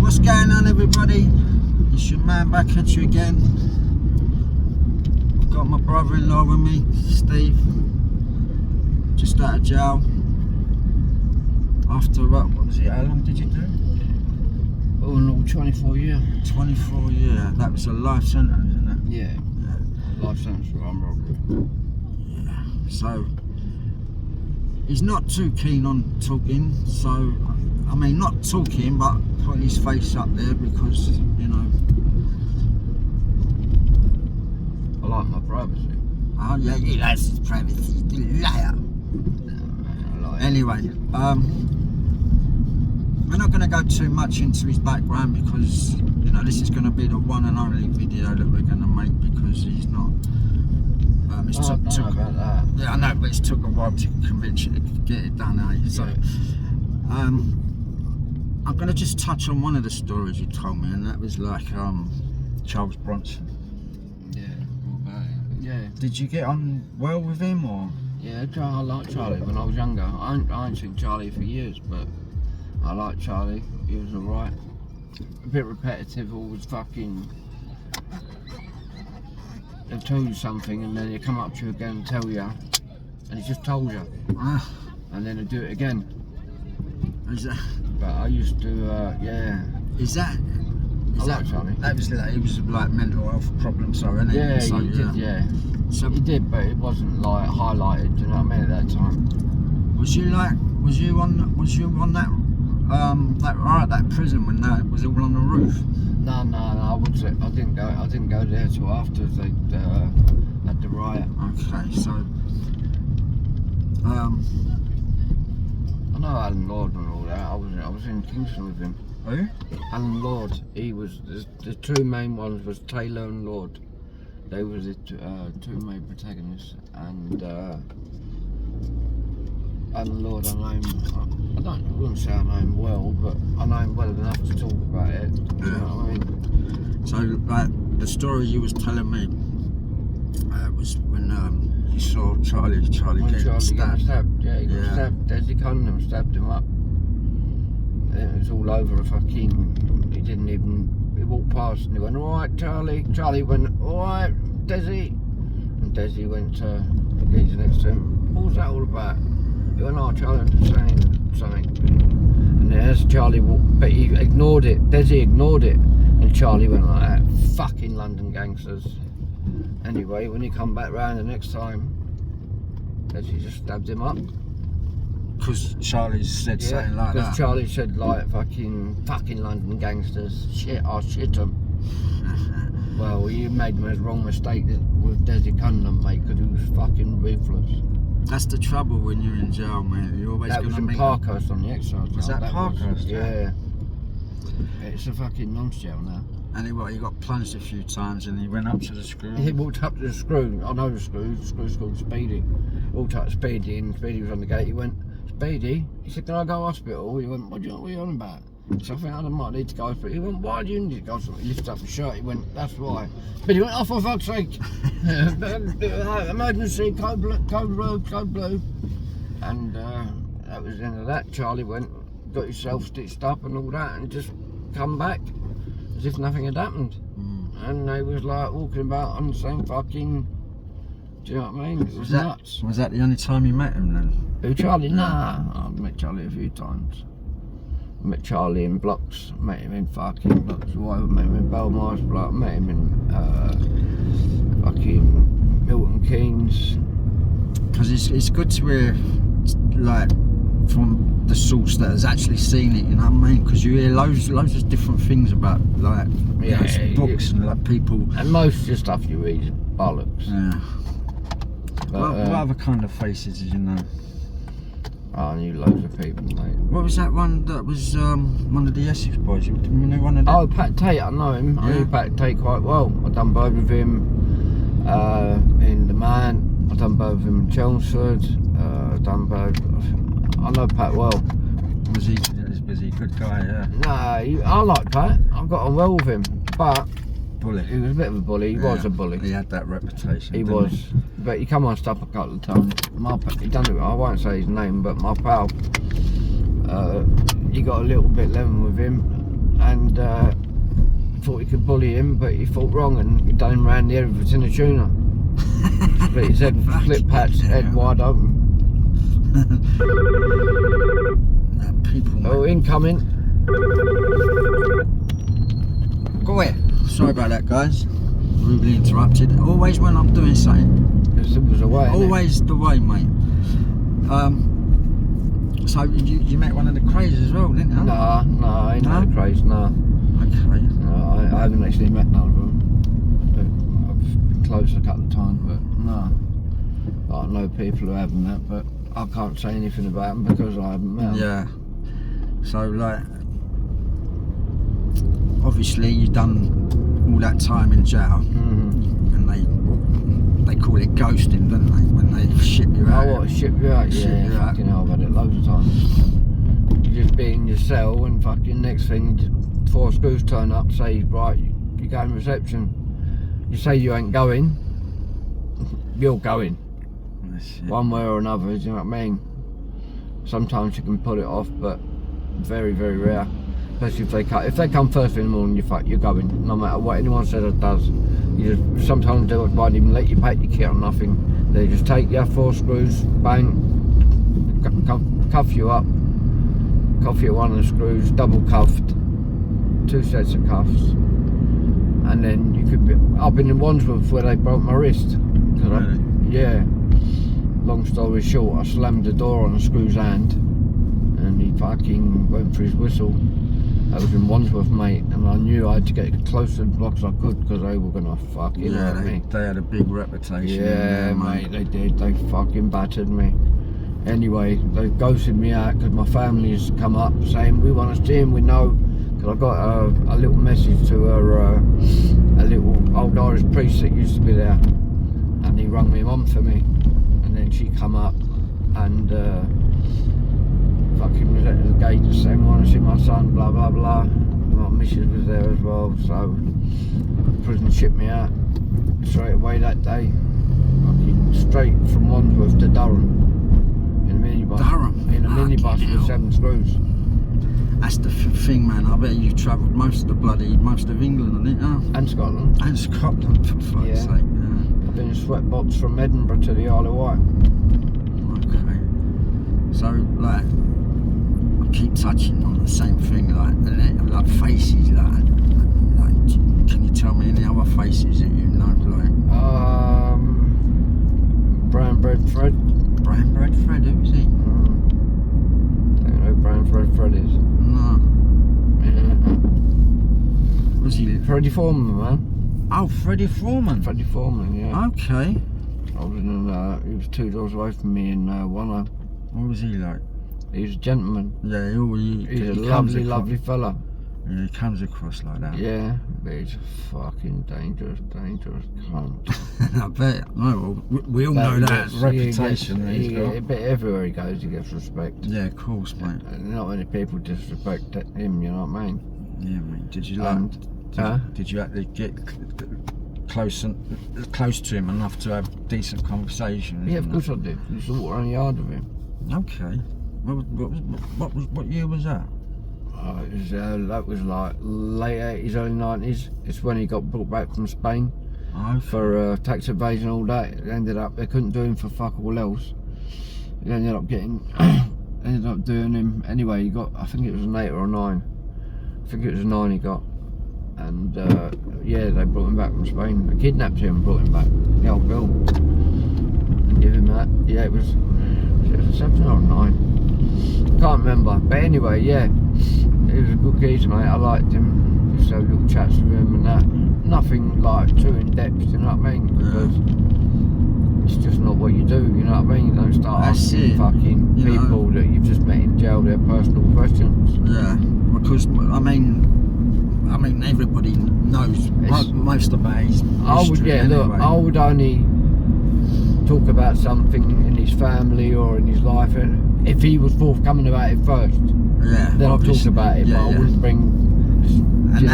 What's going on, everybody? It's your man back at you again. I've got my brother-in-law with me, Steve, just out of jail. After what was it? How long did you do? Oh no, 24 years. 24 years. That was a life sentence, isn't it? Yeah. Life sentence for armed robbery. Yeah. So he's not too keen on talking. So I mean, not talking, but putting his face up there because, you know. I like my privacy. Oh yeah, he likes his privacy. The liar. Anyway, we're not going to go too much into his background because, you know, this is going to be the one and only video that we're going to make because he's not. It's I don't know about that. Yeah, I know, but it's took a while to convince you to get it done, eh? So, I'm going to just touch on one of the stories you told me, and that was like Charles Bronson. Yeah, what about it? Yeah. Did you get on well with him, or? Yeah, I liked Charlie when I was younger. I ain't seen Charlie for years, but I liked Charlie. He was alright. A bit repetitive, always fucking. They'll tell you something and then they come up to you again and tell you, and he just told you, and then they do it again. Is that? But I used to, yeah. Is that Charlie? That was like, it was like mental health problems, so innit? Yeah, so, he did, yeah. So he did, but it wasn't like highlighted. Do you know what I mean? At that time. Was you on that prison when that was all on the roof? No, I didn't go there till after they had the riot. Okay, so I know Alan Lord and all that. I was in Kingston with him. Who? Alan Lord. He was the two main ones was Taylor and Lord. They were the two main protagonists, and Alan Lord I wouldn't say I know him well, but I know him well enough to talk about it. Do you know what I mean? So, like, the story you was telling me was when you saw Charlie getting stabbed. Yeah, he got stabbed. Desi Cunningham stabbed him up. It was all over a fucking. He didn't even. He walked past and he went, "All right, Charlie." Charlie went, "All right, Desi." And Desi went to the geezer next to him. What was that all about? He went, "Oh, Charlie, I'm just saying something." And as Charlie walked, but he ignored it. Desi ignored it, and Charlie went like that. Fucking London gangsters. Anyway, when he come back round the next time, Desi just stabbed him up. Because Charlie said something like that. Because Charlie said like fucking London gangsters. Shit, I'll shit them. Well, you made the wrong mistake with Desi Cunningham, mate, because he was fucking ruthless. That's the trouble when you're in jail, man. You're always going to meet. That was in Parkhurst on the exercise. Was that Parkhurst? Yeah. It's a fucking non-jail now. And he got plunged a few times, and he went up to the screw. He walked up to the screw. I know the screw's called Speedy. Walked up to Speedy, and Speedy was on the gate. He went, "Speedy," he said, "Can I go to hospital?" He went, "What are you on about?" So I think I might need to go to hospital. He went, "Why do you need to go to hospital?" He lifted up his shirt. He went, "That's why." But he went, "Oh, for fuck's sake!" Emergency, code blue. And that was the end of that. Charlie went, got himself stitched up and all that, and just come back as if nothing had happened. And they was like walking about on the same fucking. Do you know what I mean? It was nuts. Was that the only time you met him then? Who, Charlie? Nah, I've met Charlie a few times. I met Charlie in blocks, met him in fucking blocks. I met him in Belmarsh block, met him in fucking Milton Keynes. Because it's good to hear, like, from the source that has actually seen it, you know what I mean? Because you hear loads of different things about, like, books and, like, people. And most of the stuff you read is bollocks. Yeah. But, what other kind of faces did you know? I knew loads of people, mate. What was that one that was one of the Essex boys? You know one of them? Oh, Pat Tate, I know him. I knew Pat Tate quite well. I done both with him in The Man. I done both with him in Chelmsford. I know Pat well. Was he a good guy? Yeah. Nah, I like Pat. I got on well with him, but bully. He was a bit of a bully. He was a bully. He had that reputation. He was, but he come on stop a couple of times. He done it. I won't say his name, but my pal, he got a little bit lemon with him. and thought he could bully him, but he thought wrong and he done him round the head with a tin of tuna. Split his head, split Pat's head wide open. People, Oh, incoming. Go ahead. Sorry about that, guys. Rudely interrupted. Always when I'm doing something. It was away. Always the way, mate. So you met one of the crazies as well, didn't you? Nah, I ain't No? no crazy, nah. Okay. No, I haven't actually met none of them. But I've been close a couple of times, but nah. I know people who haven't met, but I can't say anything about them because I haven't met them. Yeah. So like, obviously you've done all that time in jail, and they call it ghosting, don't they? When they ship you out. Oh, what, ship you out? Ship Yeah, you out. fucking hell, I've had it loads of times. You just be in your cell and fucking next thing, just 4 screws turn up, say, right, you're going reception. You say you ain't going, you're going. That's it. One way or another, do you know what I mean? Sometimes you can pull it off, but very, very rare. Especially if they come first thing in the morning, you're going. No matter what anyone says or does. You just sometimes they won't even let you pack your kit or nothing. They just take your 4 screws, bang, cuff you up, cuff you at one of the screws, double cuffed, 2 sets of cuffs, and then you could be. I've been in Wandsworth where they broke my wrist. Really? Yeah. Long story short, I slammed the door on a screw's hand, and he fucking went for his whistle. That was in Wandsworth, mate, and I knew I had to get as close to the block as I could because they were gonna fucking hurt me. They had a big reputation. Yeah, mate, they did. They fucking battered me. Anyway, they ghosted me out because my family's come up saying we want to see him. We know, because I got a little message to her, a little old Irish priest that used to be there, and he rung me mum for me, and then she come up and fucking was at the gate saying want to see my son, blah blah blah. My missus was there as well, so prison shipped me out straight away that day, fucking straight from Wandsworth to Durham in a minibus. Durham? In a minibus with 7 screws. That's the thing, man. I bet you've travelled most of England, haven't you? And Scotland. And Scotland, for fuck's sake. I've been in sweatbox from Edinburgh to the Isle of Wight. Okay. So, like, I keep touching on the same thing, like faces, like, can you tell me any other faces that you know, like? Brown Bread Fred. Brown Bread Fred, who is he? Don't know who Brown Bread Fred is. No. Was he? Freddie Foreman, man. Oh, Freddie Foreman. Freddie Foreman, yeah. Okay. I was in, he was 2 doors away from me in Wano. What was he like? He was a gentleman. Yeah, He's a lovely, lovely fella. Yeah, he comes across like that. Yeah, but he's a fucking dangerous cunt. I bet. No, well, we all know that reputation that he's got. But everywhere he goes, he gets respect. Yeah, of course, mate. And not many people disrespect him, you know what I mean? Yeah, mate. Did you did you actually get close to him enough to have decent conversations? Yeah, of course I did. I used to walk around the yard with him. Okay. What year was that? That was like late 80s, early 90s. It's when he got brought back from Spain for tax evasion, all that. It ended up, they couldn't do him for fuck all else. He ended up doing him anyway. He got, I think it was an 8 or a 9. I think it was a 9 he got. And yeah, they brought him back from Spain. They kidnapped him and brought him back. The old Bill. And give him that. Yeah, it was a 7 or a 9. Can't remember. But anyway, yeah. He was a good geezer, mate. I liked him. Just have little chats with him and that. Nothing like too in depth, you know what I mean? Because it's just not what you do, you know what I mean? You don't start asking fucking people that you've just met in jail their personal questions. Yeah, because I mean everybody knows most about his history anyway. I would only talk about something in his family or in his life, and if he was forthcoming about it first, then I'll talk about it. But I wouldn't bring. And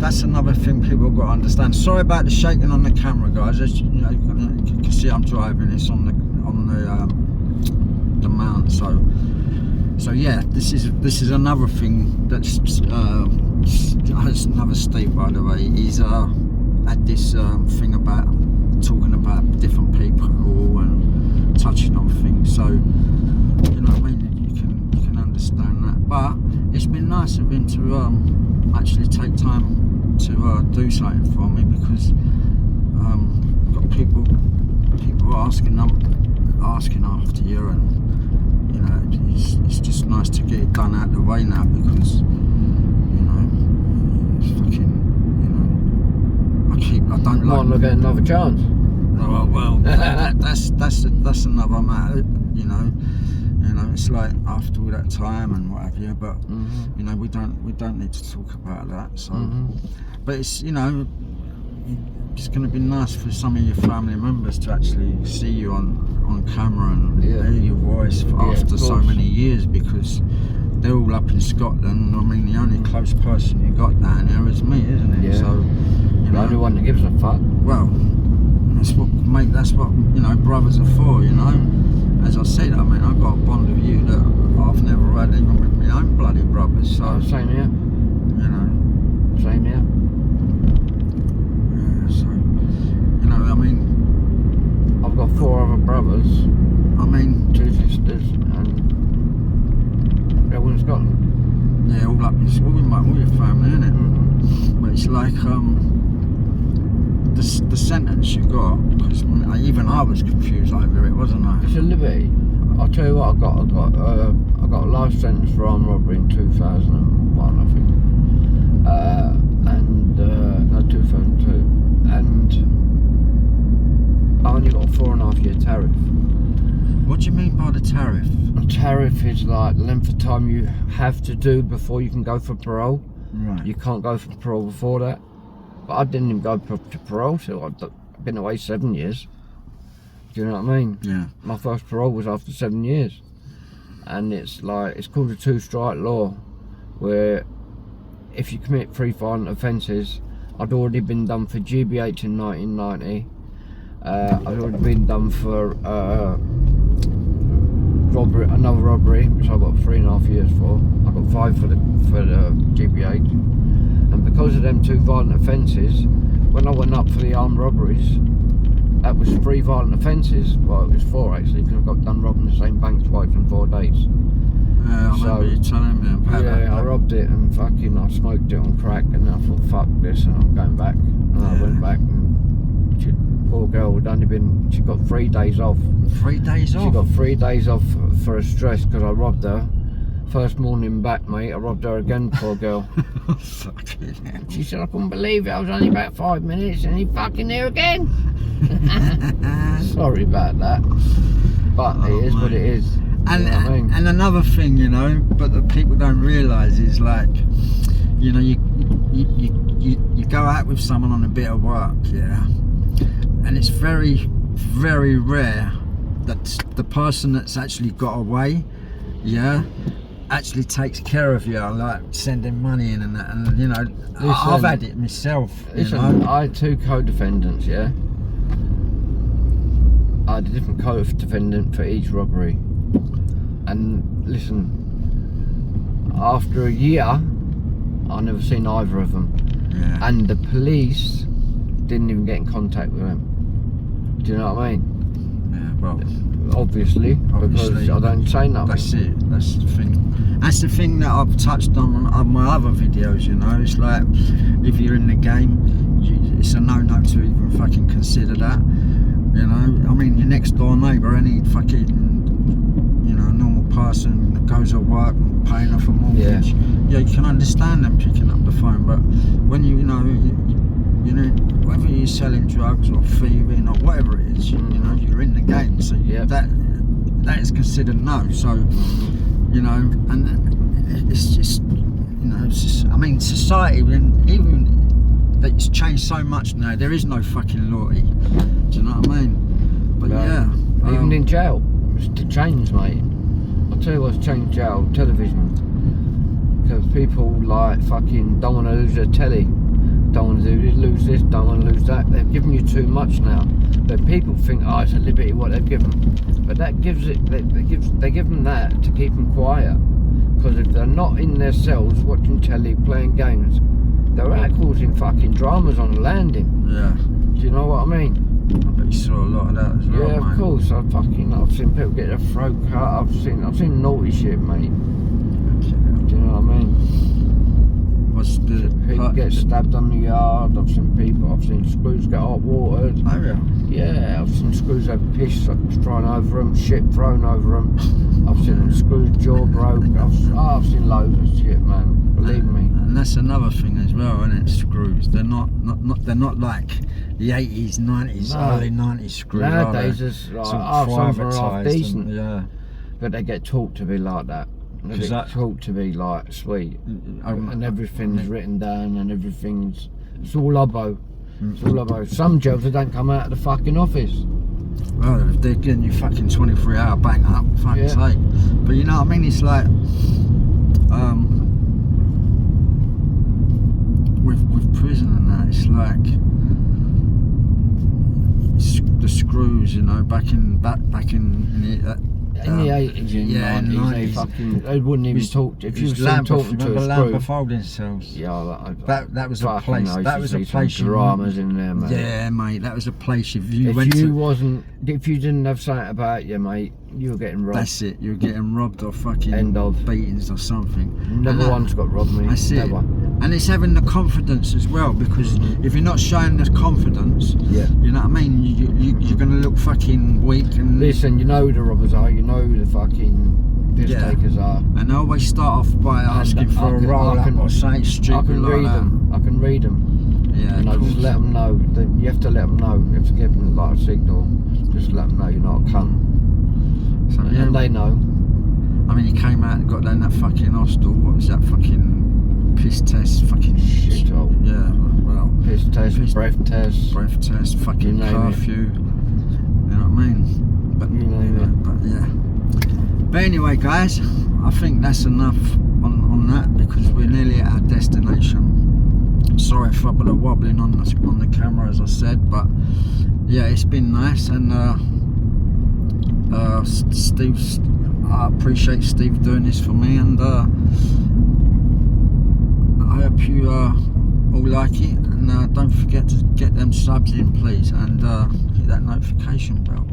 that's another thing people have got to understand. Sorry about the shaking on the camera, guys. As you can see, I'm driving. It's on the mount, so So yeah, this is another thing that's another state, by the way. He's had this thing about talking about different people and touching on things. So you know what I mean. You can understand that. But it's been nice of him to actually take time to do something for me, because got people asking after you, and you know, it's just nice to get it done out of the way now, because you know, it's fucking, you know, I don't like. Might not get another chance. Oh, well, that's another matter, you know. You know, it's like after all that time and what have you, but you know, we don't need to talk about that. So, but it's, you know, it's going to be nice for some of your family members to actually see you on camera and hear your voice after so many years, because they're all up in Scotland. I mean, the only close person you got down there is me, isn't it? Yeah. So, you know, the only one that gives a fuck. Well, that's what you know, brothers are for, you know. As I said, I mean, I've got a bond with you that I've never had even with my own bloody brothers. So, same here. You know. Same here. Yeah, so, you know, I mean, I've got 4 other brothers. I mean, 2 sisters, and they're all in Scotland. Yeah, all up in Scotland, all your family, innit? But it's like, the sentence you got, because even I was confused over it, wasn't I? It's a liberty. I'll tell you what, I got a life sentence for armed robbery in 2001, I think, no, 2002, and I only got a 4.5 year tariff. What do you mean by the tariff? A tariff is like the length of time you have to do before you can go for parole. Right. You can't go for parole before that. But I didn't even go to parole till I'd been away 7 years. Do you know what I mean? Yeah. My first parole was after 7 years. And it's like, it's called a 2-strike law, where if you commit 3 violent offences, I'd already been done for GBH in 1990. I'd already been done for robbery, another robbery, which I got 3.5 years for. I got 5 for the GBH. And because of them 2 violent offences, when I went up for the armed robberies, that was 3 violent offences. Well, it was 4 actually, because I got done robbing the same bank twice in 4 days. I remember you telling me about that. Yeah, I robbed it and fucking I smoked it on crack, and I thought, fuck this, and I'm going back. And I went back, and poor girl she got 3 days off. 3 days off? She got 3 days off for a stress, because I robbed her. First morning back, mate, I robbed her again, poor girl. Fucking hell. She said, I couldn't believe it, I was only about 5 minutes and he fucking there again. Sorry about that. But it is what it is. And, you know what I mean? And another thing, you know, but that people don't realise is, like, you know, you go out with someone on a bit of work, yeah, and it's very, very rare that the person that's actually got away, yeah, actually takes care of you, like sending money in and that, and you know, I've had it myself. Listen, you know? I had 2 co-defendants, yeah. I had a different co-defendant for each robbery. And listen, after a year, I never seen either of them. Yeah. And the police didn't even get in contact with them. Do you know what I mean? Yeah, well, obviously, because I don't say nothing. That's it. That's the thing. That's the thing that I've touched on my other videos. You know, it's like if you're in the game, it's a no-no to even fucking consider that. You know, I mean, your next door neighbour, any fucking, you know, normal person that goes to work and paying off a mortgage, yeah, you can understand them picking up the phone. But when you know, whether you're selling drugs or thieving or whatever it is, you know, you're in the game, so that is considered no. So, you know, and it's just, you know, it's just, I mean, society, even that it's changed so much now. There is no fucking loyalty. Do you know what I mean? But yeah, even in jail, it's to change, mate. I'll tell you what's changed jail: television. Because people like fucking don't want to lose their telly. Don't want to lose this, don't want to lose that. They've given you too much now. that people think, oh, it's a liberty what they've given, but that gives it. They give them that to keep them quiet, because if they're not in their cells watching telly, playing games, they're out causing fucking dramas on the landing. Yeah. Do you know what I mean? I bet you saw a lot of that as well, Yeah, mate. of course. I've seen people get their throat cut. I've seen naughty shit, mate. Do you know what I mean? What's the People get stabbed on the yard. I've seen screws get hot watered. Oh yeah. Yeah, I've seen screws have piss thrown over them, shit thrown over them. I've seen screws jaw broke. I've seen loads of shit, man. Believe me. And that's another thing as well, isn't it? Screws. They're not like the 80s, 90s, early 90s screws. Nowadays, it's like some are half decent. Yeah. But they get taught to be like that. They get taught to be like sweet, and everything's written down, and it's all lobbo. It's all lobbo. Some jobs they don't come out of the fucking office. Well, if they're getting you fucking 23-hour bang up, fucking sake. But you know what I mean? It's like, with prison and that, it's like the screws, you know, back in the in the 80s and 90s, they wouldn't even talk. If you were talking to a screw, folding cells. Yeah, that was a place. That was a place. Dramas in there, mate. Yeah, mate. That was a place. If you didn't have something about you, mate, you were getting robbed. That's it. You were getting robbed or fucking beatings or something. Never once got robbed, mate. That's Never. it. And it's having the confidence as well, because if you're not showing the confidence, yeah, you know what I mean. You're gonna look fucking weak. And listen, you know who the robbers are. You know who the fucking piss takers are. And they always start off by asking for a roll up or something stupid I can read them. I can read them. Yeah, and I just let them know. You have to let them know. You have to give them like a signal. Just let them know you're not a cunt. So, and they know. I mean, you came out and got down that fucking hostel. What was that fucking piss test? Fucking shit hole. Yeah, well, piss test, breath test, fucking curfew. You know what I mean? But you name it. But yeah. But anyway, guys, I think that's enough on that, because we're nearly at our destination. Sorry for the wobbling on the camera, as I said, but yeah, it's been nice. And I appreciate Steve doing this for me, and I hope you all like it. And don't forget to get them subs in, please, and hit that notification bell.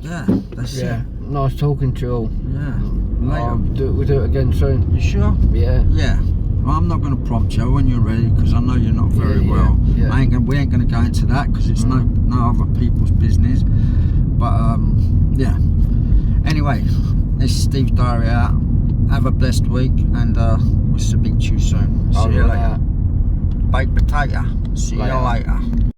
Yeah, that's it. Nice talking to you all. Yeah. Later. We'll do it again soon. You sure? Yeah. Yeah. Well, I'm not going to prompt you when you're ready, because I know you're not very well. Yeah. We ain't going to go into that, because it's no other people's business. But yeah. Anyway, this is Steve's Diary out. Have a blessed week, and we'll speak to you soon. See you later. Baked potato. See you later.